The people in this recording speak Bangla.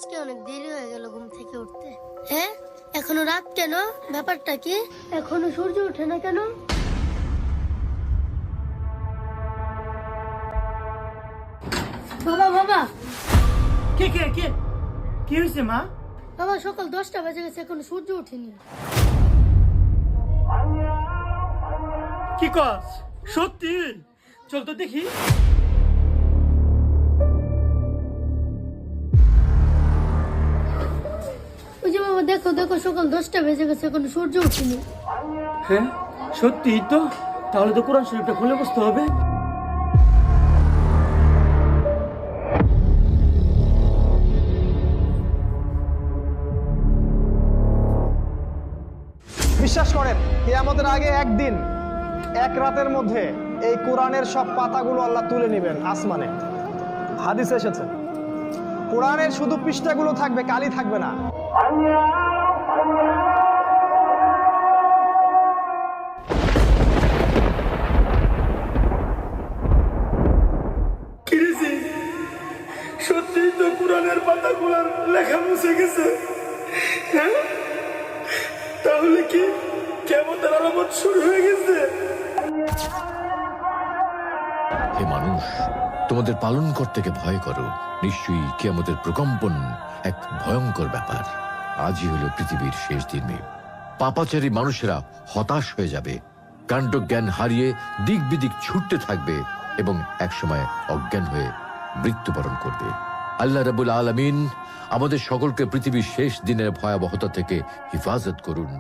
আজকে অনেক দেরি হয়ে গেল ঘুম থেকে উঠতে। হ্যাঁ, এখনো রাত কেন? ব্যাপারটা কি? এখনো সূর্য ওঠে না কেন? বাবা বাবা কে কে কে কি হয়েছে মা? বাবা, সকাল 10টা বাজে গেছে, এখনো সূর্য ওঠেনি। কি কস? সত্যি? চল তো দেখি। ওই যে বাবা, দেখো দেখো, সকাল 10টা বেজে গেছে, এখনো সূর্য ওঠেনি। হ্যাঁ সত্যি তো। তাহলে তো কোরআন শরীফটা খুলে বসতে হবে। বিশ্বাস করেন, কিয়ামতের আগে একদিন এক রাতের মধ্যে এই কোরআনের সব পাতাগুলো আল্লাহ তুলে নেবেন আসমানে। হাদিসে এসেছে কোরআনের শুধু পৃষ্ঠাগুলো থাকবে, কালি থাকবে না। কিরেছে? সত্যি তো কোরআনের পাতাগুলোর লেখা মুছে গেছে। হ্যাঁ, তাহলে কি কিয়ামতের আলামত শুরু হয়ে গেছে? হে মানুষ, তোমাদের পালন করতেকে ভয় করো। নিশ্চয়ই কিয়ামতের প্রকম্পন এক ভয়ঙ্কর ব্যাপার। আজই হলো পৃথিবীর শেষ দিন। পাপাচারী মানুষেরা হতাশ হয়ে যাবে, কাণ্ডজ্ঞান হারিয়ে দিক বিদিক ছুটতে থাকবে এবং একসময় অজ্ঞান হয়ে মৃত্যুবরণ করবে। আল্লাহ রাব্বুল আলামিন আমাদের সকলকে পৃথিবীর শেষ দিনের ভয়াবহতা থেকে হিফাজত করুন।